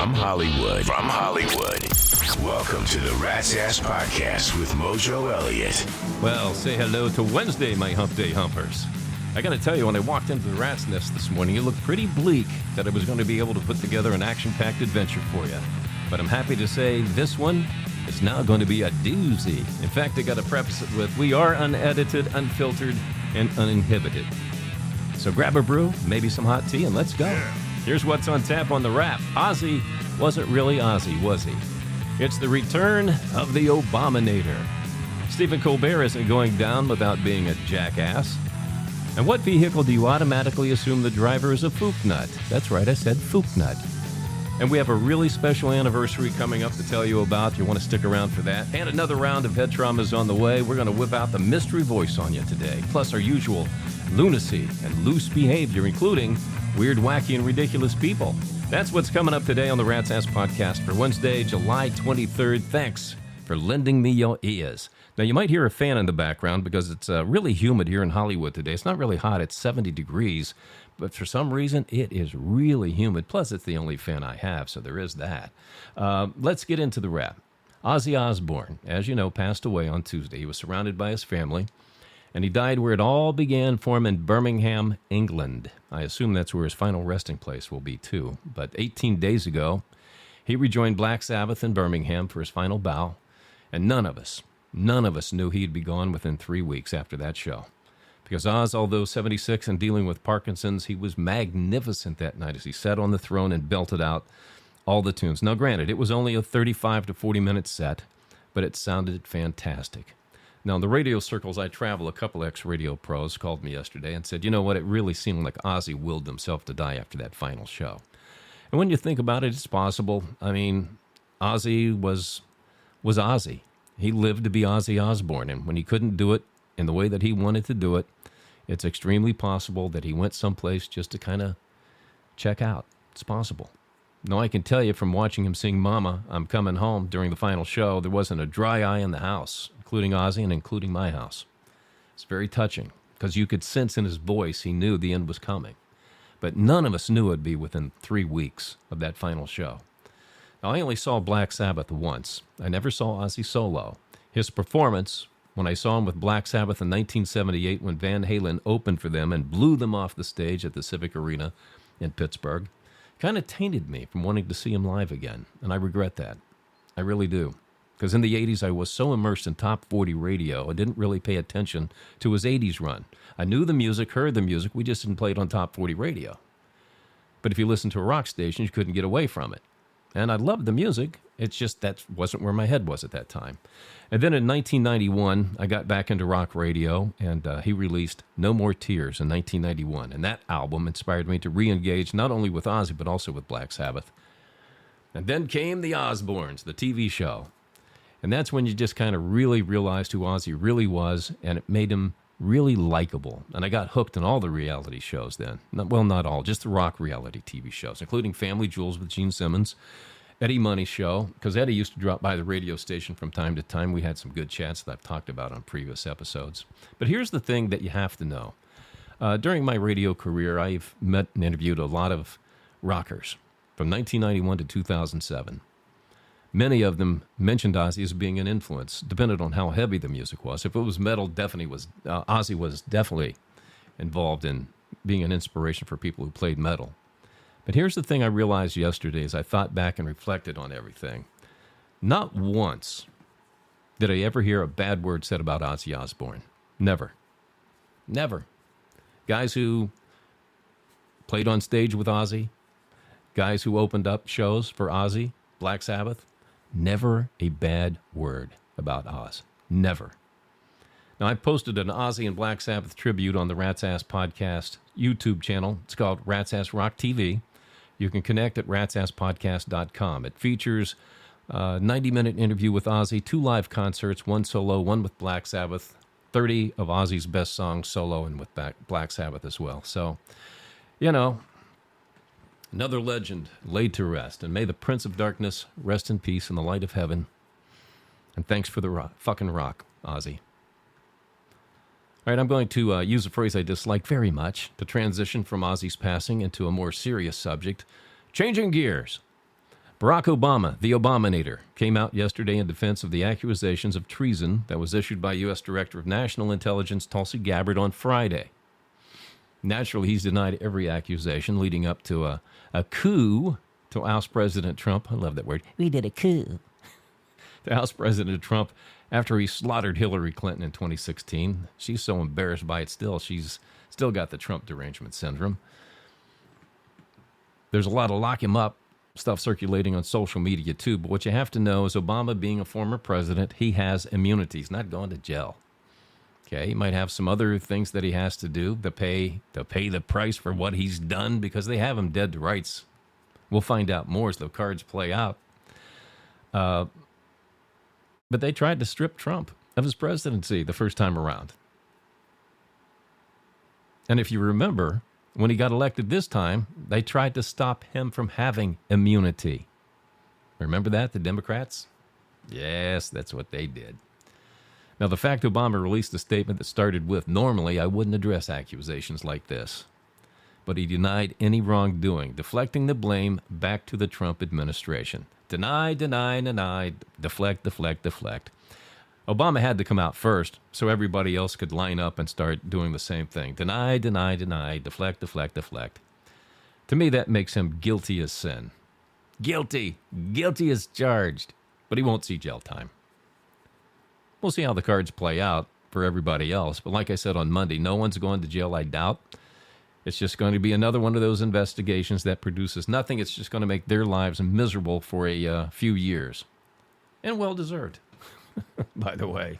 From Hollywood. Welcome to the Rat's Ass Podcast with Mojo Elliott. Well, say hello to Wednesday, my hump day humpers. I gotta tell you, when I walked into the rat's nest this morning, it looked pretty bleak that I was going to be able to put together an action-packed adventure for you. But I'm happy to say this one is now going to be a doozy. In fact, I gotta preface it with, we are unedited, unfiltered, and uninhibited. So grab a brew, maybe some hot tea, and let's go. Here's what's on tap on the Wrap. Ozzy wasn't really Ozzy, was he? It's the return of the Obamanator. Stephen Colbert isn't going down without being a jackass. And what vehicle do you automatically assume the driver is a Fook nut? That's right, I said Fook nut. And we have a really special anniversary coming up to tell you about. You want to stick around for that. And another round of head trauma is on the way. We're going to whip out the mystery voice on you today. Plus our usual lunacy and loose behavior, including weird, wacky, and ridiculous people. That's what's coming up today on the Rat's Ass Podcast for Wednesday, July 23rd. Thanks for lending me your ears. Now, you might hear a fan in the background because it's really humid here in Hollywood today. It's not really hot. It's 70 degrees. But for some reason, it is really humid. Plus, it's the only fan I have, so there is that. Let's get into the Wrap. Ozzy Osbourne, as you know, passed away on Tuesday. He was surrounded by his family, and he died where it all began for him in Birmingham, England. I assume that's where his final resting place will be, too. But 18 days ago, he rejoined Black Sabbath in Birmingham for his final bow, and none of us knew he'd be gone within 3 weeks after that show. Because Oz, although 76 and dealing with Parkinson's, he was magnificent that night as he sat on the throne and belted out all the tunes. Now, granted, it was only a 35 to 40-minute set, but it sounded fantastic. Now, in the radio circles I travel, a couple ex-radio pros called me yesterday and said, you know what, it really seemed like Ozzy willed himself to die after that final show. And when you think about it, it's possible. I mean, Ozzy was Ozzy. He lived to be Ozzy Osbourne, and when he couldn't do it in the way that he wanted to do it, it's extremely possible that he went someplace just to kind of check out. It's possible. Now, I can tell you from watching him sing Mama, I'm Coming Home during the final show, there wasn't a dry eye in the house, including Ozzy and including my house. It's very touching because you could sense in his voice he knew the end was coming. But none of us knew it'd be within 3 weeks of that final show. Now, I only saw Black Sabbath once. I never saw Ozzy solo. His performance, when I saw him with Black Sabbath in 1978 when Van Halen opened for them and blew them off the stage at the Civic Arena in Pittsburgh, kind of tainted me from wanting to see him live again, and I regret that. I really do. Because in the 80s, I was so immersed in top 40 radio, I didn't really pay attention to his 80s run. I knew the music, heard the music, we just didn't play it on top 40 radio. But if you listened to a rock station, you couldn't get away from it. And I loved the music, it's just that wasn't where my head was at that time. And then in 1991, I got back into rock radio, and he released No More Tears in 1991. And that album inspired me to re-engage not only with Ozzy, but also with Black Sabbath. And then came The Osbournes, the TV show. And that's when you just kind of really realized who Ozzy really was, and it made him really likable. And I got hooked on all the reality shows then. Well, not all, just the rock reality TV shows, including Family Jewels with Gene Simmons, Eddie Money's show, because Eddie used to drop by the radio station from time to time. We had some good chats that I've talked about on previous episodes. But here's the thing that you have to know. During my radio career, I've met and interviewed a lot of rockers from 1991 to 2007. Many of them mentioned Ozzy as being an influence, depending on how heavy the music was. If it was metal, Ozzy was definitely involved in being an inspiration for people who played metal. But here's the thing I realized yesterday as I thought back and reflected on everything. Not once did I ever hear a bad word said about Ozzy Osbourne. Never. Never. Guys who played on stage with Ozzy, guys who opened up shows for Ozzy, Black Sabbath, never a bad word about Oz. Never. Now, I posted an Ozzy and Black Sabbath tribute on the Rat's Ass Podcast YouTube channel. It's called Rat's Ass Rock TV. You can connect at ratsasspodcast.com. It features a 90-minute interview with Ozzy, 2 live concerts, 1 solo, 1 with Black Sabbath, 30 of Ozzy's best songs solo and with Black Sabbath as well. So, you know, another legend laid to rest. And may the Prince of Darkness rest in peace in the light of heaven. And thanks for the fucking rock, Ozzy. All right, I'm going to use a phrase I dislike very much to transition from Ozzy's passing into a more serious subject, changing gears. Barack Obama, the Obaminator, came out yesterday in defense of the accusations of treason that was issued by U.S. Director of National Intelligence Tulsi Gabbard on Friday. Naturally, he's denied every accusation leading up to a coup to House President Trump. I love that word. We did a coup. To House President Trump after he slaughtered Hillary Clinton in 2016. She's so embarrassed by it still. She's still got the Trump derangement syndrome. There's a lot of lock him up stuff circulating on social media too, but what you have to know is Obama, being a former president, he has immunity. He's not going to jail. Okay, he might have some other things that he has to do to pay the price for what he's done because they have him dead to rights. We'll find out more as the cards play out. But they tried to strip Trump of his presidency the first time around. And if you remember, when he got elected this time, they tried to stop him from having immunity. Remember that, the Democrats? Yes, that's what they did. Now, the fact Obama released a statement that started with, normally I wouldn't address accusations like this. But he denied any wrongdoing, deflecting the blame back to the Trump administration. Deny, deny, deny, deflect, deflect, deflect. Obama had to come out first so everybody else could line up and start doing the same thing. Deny, deny, deny, deflect, deflect, deflect. To me, that makes him guilty as sin. Guilty. Guilty as charged. But he won't see jail time. We'll see how the cards play out for everybody else. But like I said on Monday, no one's going to jail, I doubt. It's just going to be another one of those investigations that produces nothing. It's just going to make their lives miserable for a few years. And well-deserved, by the way.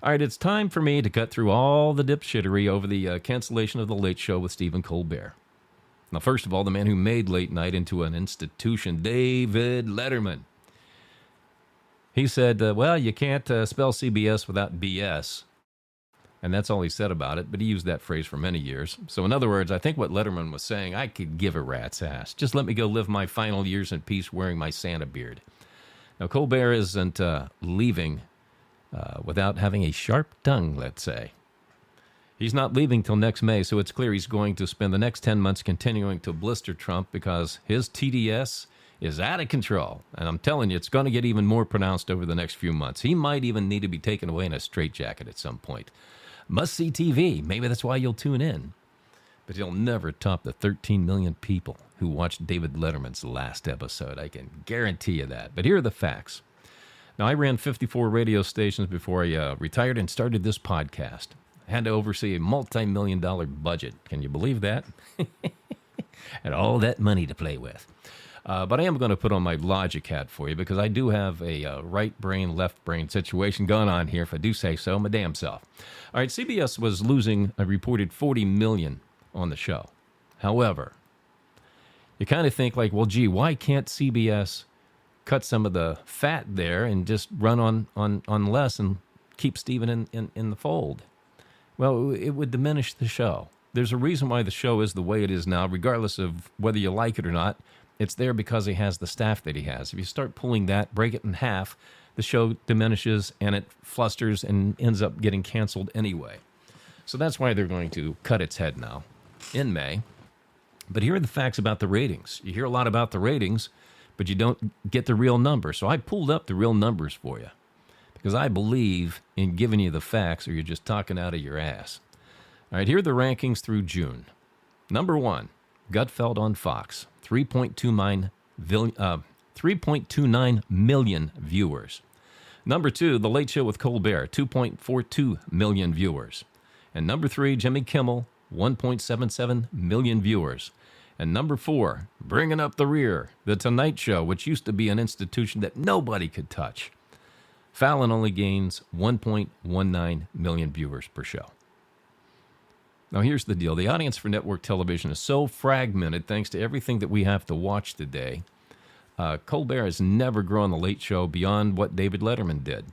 All right, it's time for me to cut through all the dipshittery over the cancellation of The Late Show with Stephen Colbert. Now, first of all, the man who made late night into an institution, David Letterman. He said, well, you can't spell CBS without BS. And that's all he said about it, but he used that phrase for many years. So in other words, I think what Letterman was saying, I could give a rat's ass. Just let me go live my final years in peace wearing my Santa beard. Now, Colbert isn't leaving without having a sharp tongue, let's say. He's not leaving till next May, so it's clear he's going to spend the next 10 months continuing to blister Trump because his TDS is out of control. And I'm telling you, it's going to get even more pronounced over the next few months. He might even need to be taken away in a straitjacket at some point. Must-see TV. Maybe that's why you'll tune in. But he'll never top the 13 million people who watched David Letterman's last episode. I can guarantee you that. But here are the facts. Now, I ran 54 radio stations before I retired and started this podcast. I had to oversee a multi-million-dollar budget. Can you believe that? And all that money to play with. But I am going to put on my logic hat for you because I do have a right brain, left brain situation going on here, if I do say so, my damn self. All right, CBS was losing a reported $40 million on the show. However, you kind of think like, well, gee, why can't CBS cut some of the fat there and just run on less and keep Stephen in the fold? Well, it would diminish the show. There's a reason why the show is the way it is now, regardless of whether you like it or not. It's there because he has the staff that he has. If you start pulling that, break it in half, the show diminishes and it flusters and ends up getting canceled anyway. So that's why they're going to cut its head now in May. But here are the facts about the ratings. You hear a lot about the ratings, but you don't get the real numbers. So I pulled up the real numbers for you because I believe in giving you the facts or you're just talking out of your ass. All right, here are the rankings through June. Number 1, Gutfeld on Fox. 3.29 million viewers. Number 2, The Late Show with Colbert, 2.42 million viewers. And number 3, Jimmy Kimmel, 1.77 million viewers. And number 4, bringing up the rear, The Tonight Show, which used to be an institution that nobody could touch. Fallon only gains 1.19 million viewers per show. Now, here's the deal. The audience for network television is so fragmented thanks to everything that we have to watch today. Colbert has never grown The Late Show beyond what David Letterman did.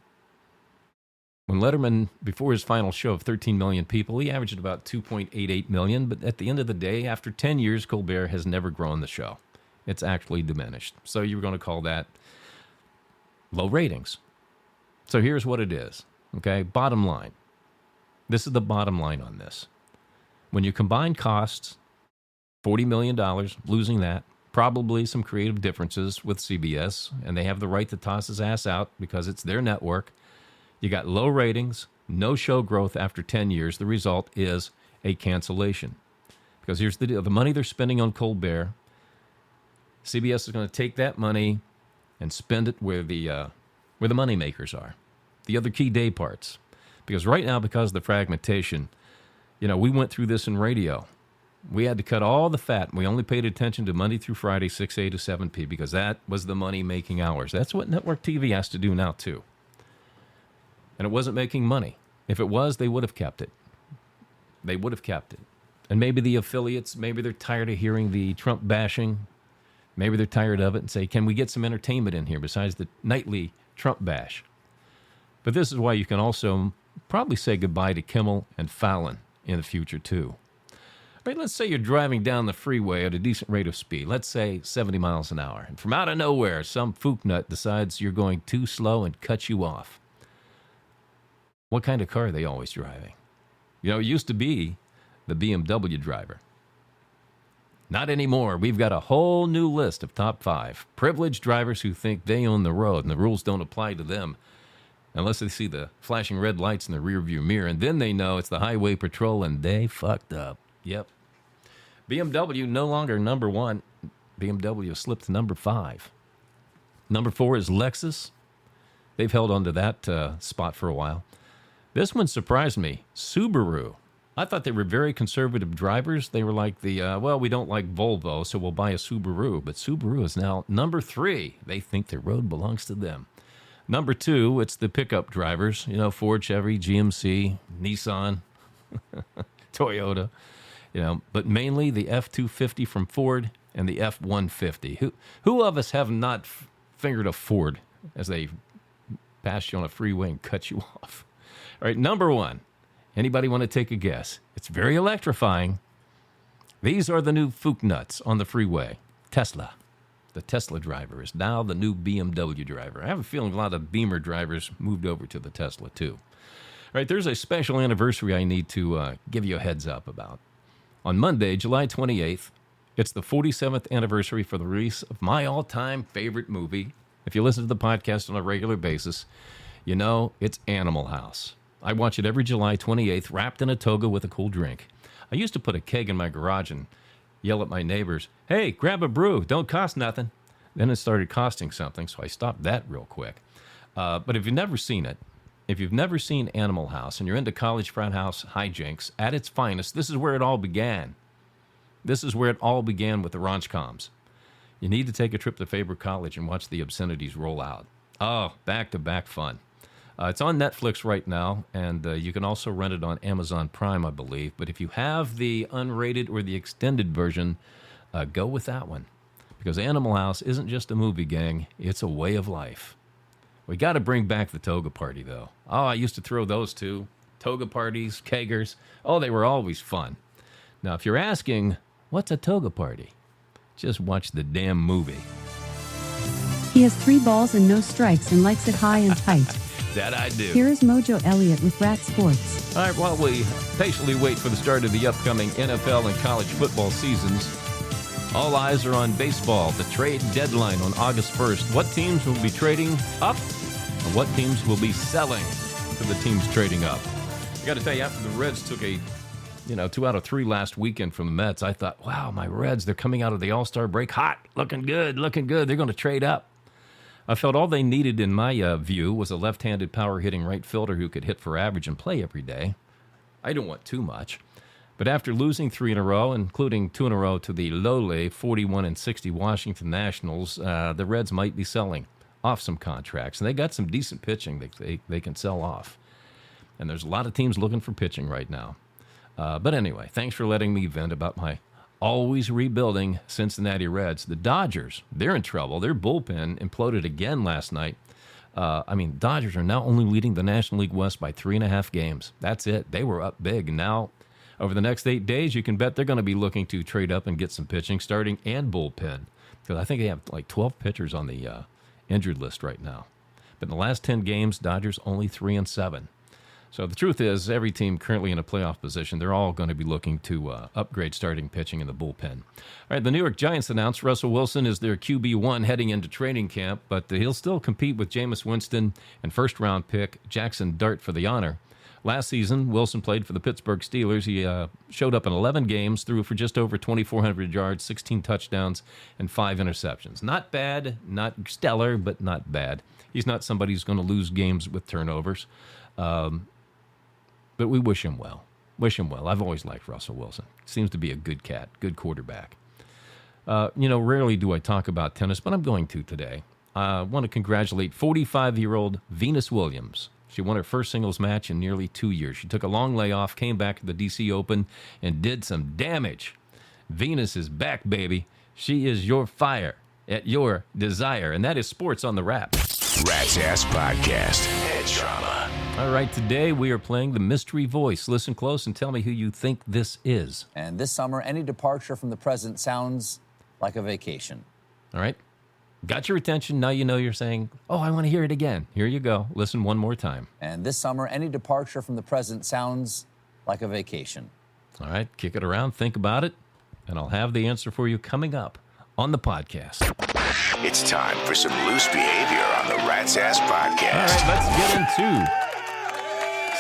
When Letterman, before his final show of 13 million people, he averaged about 2.88 million. But at the end of the day, after 10 years, Colbert has never grown the show. It's actually diminished. So you're going to call that low ratings. So here's what it is. Okay, bottom line. This is the bottom line on this. When you combine costs, $40 million, losing that, probably some creative differences with CBS, and they have the right to toss his ass out because it's their network. You got low ratings, no show growth after 10 years. The result is a cancellation. Because here's the deal. The money they're spending on Colbert, CBS is going to take that money and spend it where the money makers are, the other key day parts. Because right now, because of the fragmentation, we went through this in radio. We had to cut all the fat. We only paid attention to Monday through Friday, 6A to 7P, because that was the money-making hours. That's what network TV has to do now, too. And it wasn't making money. If it was, they would have kept it. They would have kept it. And maybe the affiliates, maybe they're tired of hearing the Trump bashing. Maybe they're tired of it and say, can we get some entertainment in here besides the nightly Trump bash? But this is why you can also probably say goodbye to Kimmel and Fallon in the future, too. All right, let's say you're driving down the freeway at a decent rate of speed, let's say 70 miles an hour, and from out of nowhere, some fook nut decides you're going too slow and cuts you off. What kind of car are they always driving? It used to be the BMW driver. Not anymore. We've got a whole new list of top 5 privileged drivers who think they own the road and the rules don't apply to them unless they see the flashing red lights in the rearview mirror, and then they know it's the highway patrol and they fucked up. Yep. BMW no longer number 1. BMW slipped to number 5. Number 4 is Lexus. They've held on to that spot for a while. This one surprised me. Subaru. I thought they were very conservative drivers. They were like we don't like Volvo, so we'll buy a Subaru. But Subaru is now number 3. They think the road belongs to them. Number 2, it's the pickup drivers. Ford, Chevy, GMC, Nissan, Toyota. But mainly the F-250 from Ford and the F-150. Who of us have not fingered a Ford as they pass you on a freeway and cut you off? All right, number 1. Anybody want to take a guess? It's very electrifying. These are the new fook nuts on the freeway. Tesla. The Tesla driver is now the new BMW driver. I have a feeling a lot of Beamer drivers moved over to the Tesla, too. All right, there's a special anniversary I need to give you a heads up about. On Monday, July 28th, it's the 47th anniversary for the release of my all-time favorite movie. If you listen to the podcast on a regular basis, it's Animal House. I watch it every July 28th, wrapped in a toga with a cool drink. I used to put a keg in my garage and yell at my neighbors, hey, grab a brew, don't cost nothing. Then it started costing something, so I stopped that real quick. But if you've never seen it, if you've never seen Animal House and you're into college frat house hijinks at its finest, this is where it all began. This is where it all began with the Ronchcoms. You need to take a trip to Faber College and watch the obscenities roll out. Oh, back-to-back fun. It's on Netflix right now, and you can also rent it on Amazon Prime, I believe. But if you have the unrated or the extended version, go with that one. Because Animal House isn't just a movie, gang. It's a way of life. We got to bring back the toga party, though. Oh, I used to throw those too. Toga parties, keggers. Oh, they were always fun. Now, if you're asking, what's a toga party? Just watch the damn movie. He has 3 balls and no strikes and likes it high and tight. That I do. Here is Mojo Elliott with Rat Sports. All right, while we patiently wait for the start of the upcoming NFL and college football seasons, all eyes are on baseball, the trade deadline on August 1st. What teams will be trading up and what teams will be selling to the teams trading up? I got to tell you, after the Reds took a 2 out of 3 last weekend from the Mets, I thought, wow, my Reds, they're coming out of the All-Star break hot, looking good. They're going to trade up. I felt all they needed, in my view, was a left-handed power-hitting right fielder who could hit for average and play every day. I don't want too much. But after losing 3 in a row, including 2 in a row to the lowly 41-60 Washington Nationals, the Reds might be selling off some contracts. And they got some decent pitching they can sell off. And there's a lot of teams looking for pitching right now. But anyway, thanks for letting me vent about my always rebuilding Cincinnati Reds. The Dodgers, they're in trouble. Their bullpen imploded again last night. Dodgers are now only leading the National League West by 3.5 games. That's it. They were up big. And now, over the next 8 days, you can bet they're going to be looking to trade up and get some pitching, starting and bullpen. Because I think they have like 12 pitchers on the injured list right now. But in the last 10 games, Dodgers only 3-7. So the truth is, every team currently in a playoff position, they're all going to be looking to upgrade starting pitching in the bullpen. All right, the New York Giants announced Russell Wilson is their QB1 heading into training camp, but he'll still compete with Jameis Winston and first-round pick Jackson Dart for the honor. Last season, Wilson played for the Pittsburgh Steelers. He showed up in 11 games, threw for just over 2,400 yards, 16 touchdowns, and 5 interceptions. Not bad, not stellar, but not bad. He's not somebody who's going to lose games with turnovers. But we wish him well. Wish him well. I've always liked Russell Wilson. Seems to be a good cat, good quarterback. Rarely do I talk about tennis, but I'm going to today. I want to congratulate 45-year-old Venus Williams. She won her first singles match in nearly 2 years. She took a long layoff, came back to the D.C. Open, and did some damage. Venus is back, baby. She is your fire at your desire, and that is sports on the Wrap. Rat's Ass Podcast. Head trauma. All right, today we are playing the mystery voice. Listen close and tell me who you think this is. And this summer, any departure from the present sounds like a vacation. All right. Got your attention. Now you know you're saying, oh, I want to hear it again. Here you go. Listen one more time. And this summer, any departure from the present sounds like a vacation. All right. Kick it around. Think about it. And I'll have the answer for you coming up on the podcast. It's time for some loose behavior on the Rat's Ass Podcast. All right. Let's get into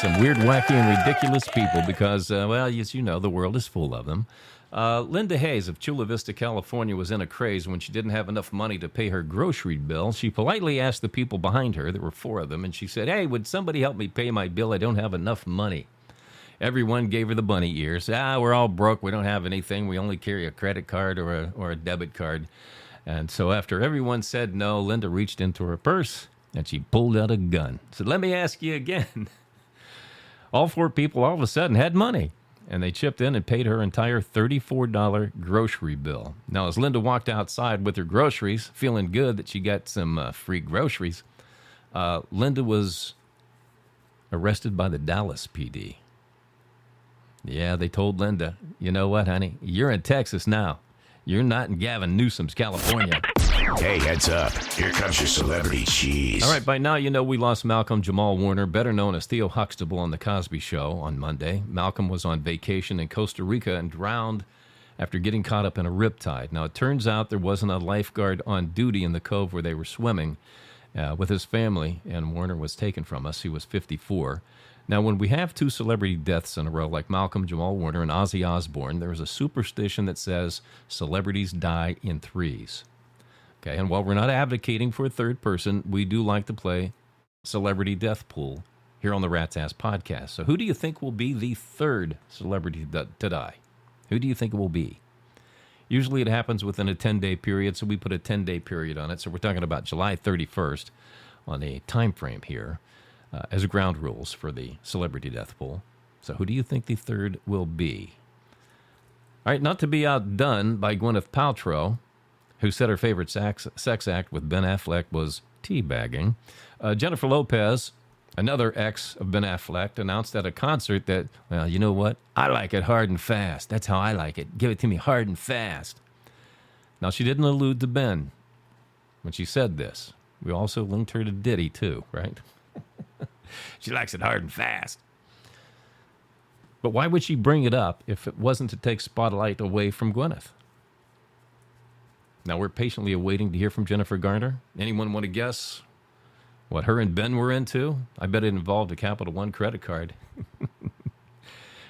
some weird, wacky, and ridiculous people because, as you know, the world is full of them. Linda Hayes of Chula Vista, California, was in a craze when she didn't have enough money to pay her grocery bill. She politely asked the people behind her, there were 4 of them, and she said, hey, would somebody help me pay my bill? I don't have enough money. Everyone gave her the bunny ears. We're all broke. We don't have anything. We only carry a credit card or a debit card. And so after everyone said no, Linda reached into her purse, and she pulled out a gun. Said, let me ask you again. All 4 people all of a sudden had money. And they chipped in and paid her entire $34 grocery bill. Now, as Linda walked outside with her groceries, feeling good that she got some free groceries, Linda was arrested by the Dallas PD. Yeah, they told Linda, you know what, honey? You're in Texas now. You're not in Gavin Newsom's California. Hey, heads up. Here comes your celebrity cheese. All right, by now you know we lost Malcolm Jamal Warner, better known as Theo Huxtable on The Cosby Show on Monday. Malcolm was on vacation in Costa Rica and drowned after getting caught up in a riptide. Now, it turns out there wasn't a lifeguard on duty in the cove where they were swimming with his family, and Warner was taken from us. He was 54. Now, when we have 2 celebrity deaths in a row, like Malcolm Jamal Warner and Ozzy Osbourne, there is a superstition that says celebrities die in 3s. Okay, and while we're not advocating for a third person, we do like to play Celebrity Death Pool here on the Rat's Ass Podcast. So who do you think will be the 3rd celebrity to die? Who do you think it will be? Usually it happens within a 10-day period, so we put a 10-day period on it. So we're talking about July 31st on a time frame here as ground rules for the Celebrity Death Pool. So who do you think the 3rd will be? All right, not to be outdone by Gwyneth Paltrow, who said her favorite sex act with Ben Affleck was teabagging. Jennifer Lopez, another ex of Ben Affleck, announced at a concert that, well, you know what? I like it hard and fast. That's how I like it. Give it to me hard and fast. Now, she didn't allude to Ben when she said this. We also linked her to Diddy, too, right? She likes it hard and fast. But why would she bring it up if it wasn't to take spotlight away from Gwyneth? Now, we're patiently awaiting to hear from Jennifer Garner. Anyone want to guess what her and Ben were into? I bet it involved a Capital One credit card.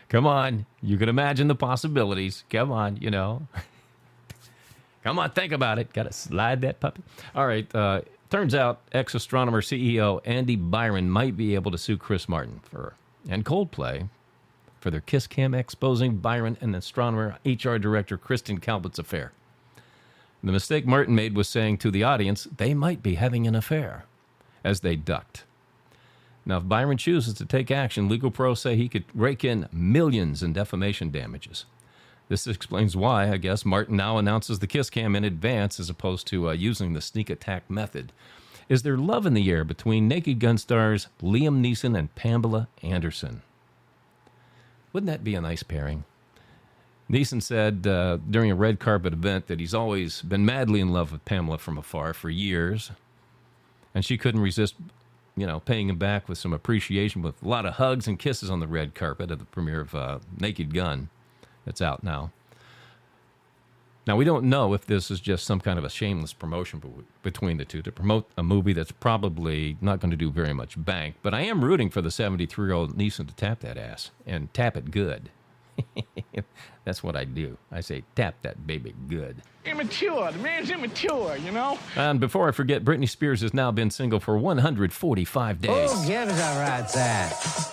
Come on. You can imagine the possibilities. Come on, you know. Come on, think about it. Got to slide that puppy. All right. Turns out ex-astronomer CEO Andy Byron might be able to sue Chris Martin and Coldplay for their kiss cam exposing Byron and astronomer HR director Kristen Calvert's affair. The mistake Martin made was saying to the audience they might be having an affair as they ducked. Now, if Byron chooses to take action, legal pros say he could rake in millions in defamation damages. This explains why, I guess, Martin now announces the kiss cam in advance as opposed to using the sneak attack method. Is there love in the air between Naked Gun stars Liam Neeson and Pamela Anderson? Wouldn't that be a nice pairing? Neeson said during a red carpet event that he's always been madly in love with Pamela from afar for years, and she couldn't resist paying him back with some appreciation with a lot of hugs and kisses on the red carpet at the premiere of Naked Gun. That's out now. Now, we don't know if this is just some kind of a shameless promotion between the two to promote a movie that's probably not going to do very much bank, but I am rooting for the 73-year-old Neeson to tap that ass, and tap it good. That's what I do. I say, tap that baby good. Immature. The man's immature, you know? And before I forget, Britney Spears has now been single for 145 days. Who gives a rat's ass?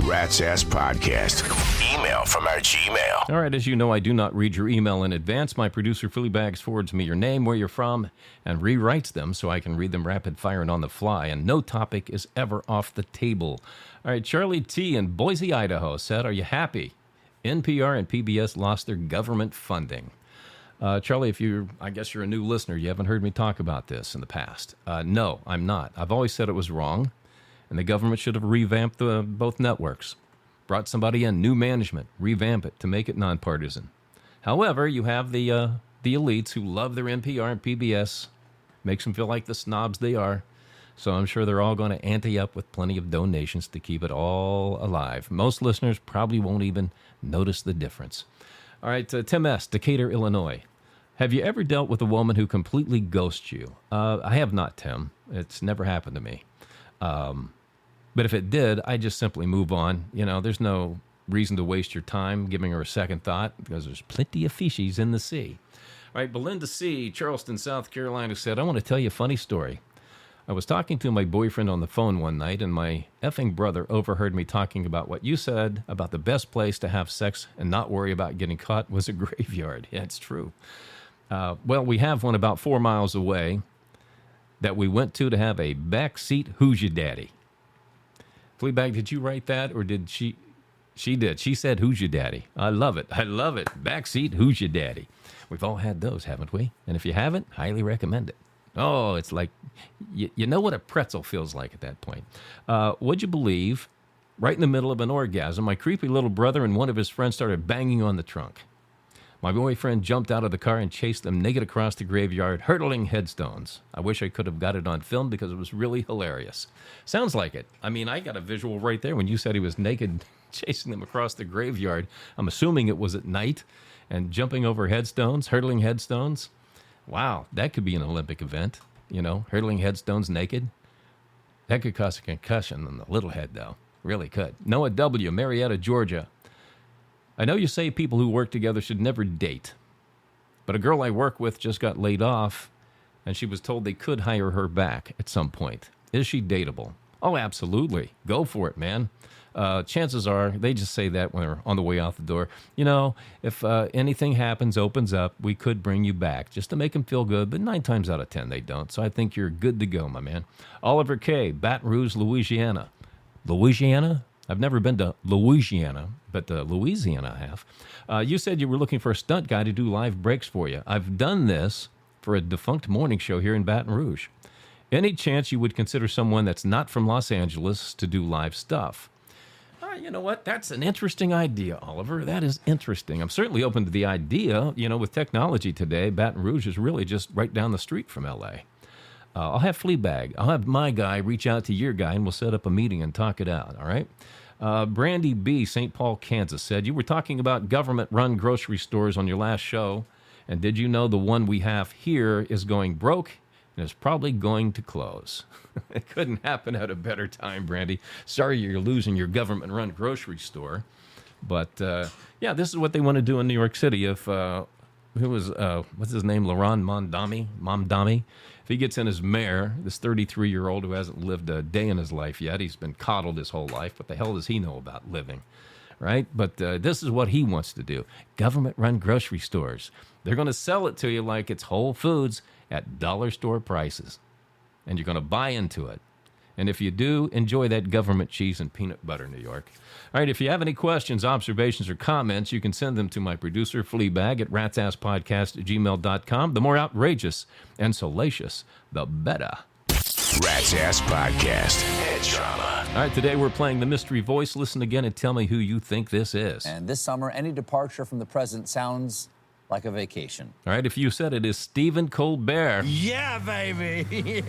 Rat's Ass Podcast. Email from our Gmail. All right, as you know, I do not read your email in advance. My producer, Fleabags, forwards me your name, where you're from, and rewrites them so I can read them rapid fire and on the fly, and no topic is ever off the table. All right, Charlie T. in Boise, Idaho said, are you happy? NPR and PBS lost their government funding. Charlie, I guess you're a new listener. You haven't heard me talk about this in the past. No, I'm not. I've always said it was wrong, and the government should have revamped both networks. Brought somebody in, new management, revamp it to make it nonpartisan. However, you have the elites who love their NPR and PBS, makes them feel like the snobs they are. So I'm sure they're all going to ante up with plenty of donations to keep it all alive. Most listeners probably won't even notice the difference. All right, Tim S., Decatur, Illinois. Have you ever dealt with a woman who completely ghosts you? I have not, Tim. It's never happened to me. But if it did, I just simply move on. There's no reason to waste your time giving her a second thought because there's plenty of fishies in the sea. All right, Belinda C., Charleston, South Carolina said, I want to tell you a funny story. I was talking to my boyfriend on the phone one night, and my effing brother overheard me talking about what you said about the best place to have sex and not worry about getting caught was a graveyard. Yeah, it's true. Well, we have one about 4 miles away that we went to have a backseat Who's Your Daddy. Fleabag, did you write that, or did she? She did. She said, Who's Your Daddy? I love it. I love it. Backseat Who's Your Daddy? We've all had those, haven't we? And if you haven't, highly recommend it. Oh, it's like, you know what a pretzel feels like at that point. Would you believe, right in the middle of an orgasm, my creepy little brother and one of his friends started banging on the trunk. My boyfriend jumped out of the car and chased them naked across the graveyard, hurtling headstones. I wish I could have got it on film because it was really hilarious. Sounds like it. I mean, I got a visual right there when you said he was naked chasing them across the graveyard. I'm assuming it was at night and jumping over headstones, hurtling headstones. Wow, that could be an Olympic event, hurtling headstones naked. That could cause a concussion on the little head, though. Really could. Noah W., Marietta, Georgia. I know you say people who work together should never date, but a girl I work with just got laid off, and she was told they could hire her back at some point. Is she dateable? Oh, absolutely. Go for it, man. Chances are they just say that when they're on the way out the door. If anything happens, opens up, we could bring you back just to make them feel good, but 9 times out of 10 they don't. So I think you're good to go, my man. Oliver K., Baton Rouge, Louisiana. Louisiana? I've never been to Louisiana, but Louisiana I have. You said you were looking for a stunt guy to do live breaks for you. I've done this for a defunct morning show here in Baton Rouge. Any chance you would consider someone that's not from Los Angeles to do live stuff? You know what? That's an interesting idea, Oliver. That is interesting. I'm certainly open to the idea. With technology today, Baton Rouge is really just right down the street from L.A. I'll have Fleabag. I'll have my guy reach out to your guy, and we'll set up a meeting and talk it out, all right? Brandy B., St. Paul, Kansas, said, you were talking about government-run grocery stores on your last show, and did you know the one we have here is going broke and is probably going to close? It couldn't happen at a better time, Brandy. Sorry you're losing your government-run grocery store. But, this is what they want to do in New York City. If, what's his name, Laurent Mamdani, if he gets in as mayor, this 33-year-old who hasn't lived a day in his life yet, he's been coddled his whole life. What the hell does he know about living, right? But this is what he wants to do. Government-run grocery stores. They're going to sell it to you like it's Whole Foods at dollar store prices. And you're going to buy into it. And if you do, enjoy that government cheese and peanut butter, New York. All right, if you have any questions, observations, or comments, you can send them to my producer, Fleabag, at ratsasspodcast@gmail.com. The more outrageous and salacious, the better. Rat's Ass Podcast. Head trauma. All right, today we're playing the mystery voice. Listen again and tell me who you think this is. And this summer, any departure from the present sounds like a vacation. All right, if you said it is Stephen Colbert, Yeah, baby.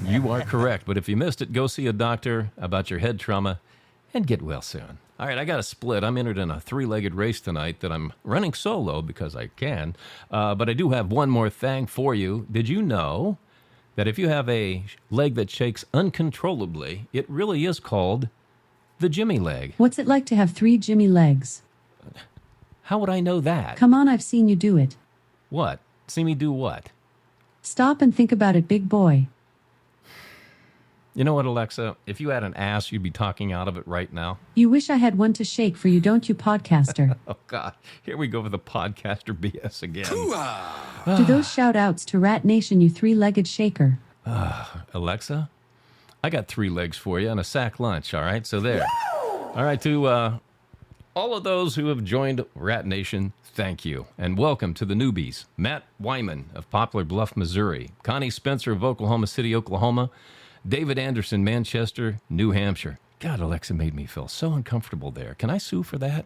you are correct. But if you missed it, go see a doctor about your head trauma and get well soon. All right, I got a split. I'm entered in a three-legged race tonight that I'm running solo because I can. But I do have one more thing for you. Did you know that if you have a leg that shakes uncontrollably, it really is called the Jimmy leg? What's it like to have 3 Jimmy legs? How would I know that? Come on, I've seen you do it. What? See me do what? Stop and think about it, big boy. You know what, Alexa? If you had an ass, you'd be talking out of it right now. You wish I had one to shake for you, don't you, podcaster? Oh, God. Here we go with the podcaster BS again. Do those shout-outs to Rat Nation, you 3-legged shaker. Alexa, I got 3 legs for you and a sack lunch, all right? So there. All right, to all of those who have joined Rat Nation, thank you. And welcome to the newbies. Matt Wyman of Poplar Bluff, Missouri. Connie Spencer of Oklahoma City, Oklahoma. David Anderson, Manchester, New Hampshire. God, Alexa made me feel so uncomfortable there. Can I sue for that?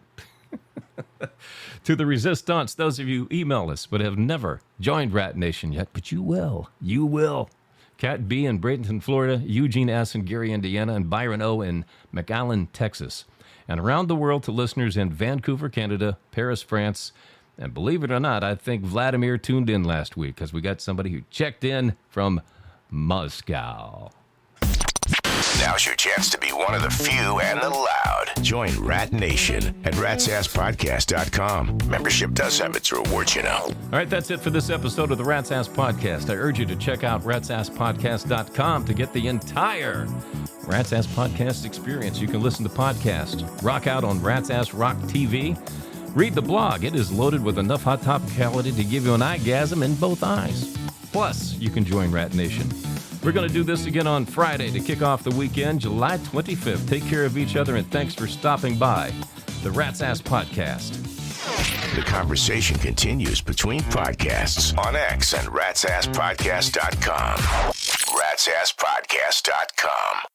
To the Resistance, those of you who email us but have never joined Rat Nation yet, but you will. You will. Kat B. in Bradenton, Florida, Eugene S. in Gary, Indiana, and Byron O. in McAllen, Texas. And around the world to listeners in Vancouver, Canada, Paris, France, and believe it or not, I think Vladimir tuned in last week because we got somebody who checked in from Moscow. Now's your chance to be one of the few and the loud. Join Rat Nation at ratsasspodcast.com. Membership does have its rewards, you know. All right, that's it for this episode of the Rat's Ass Podcast. I urge you to check out ratsasspodcast.com to get the entire Rat's Ass Podcast experience. You can listen to podcasts, rock out on Rat's Ass Rock TV, read the blog. It is loaded with enough hot topicality to give you an eyegasm in both eyes. Plus, you can join Rat Nation. We're going to do this again on Friday to kick off the weekend, July 25th. Take care of each other, and thanks for stopping by the Rat's Ass Podcast. The conversation continues between podcasts on X and ratsasspodcast.com. ratsasspodcast.com.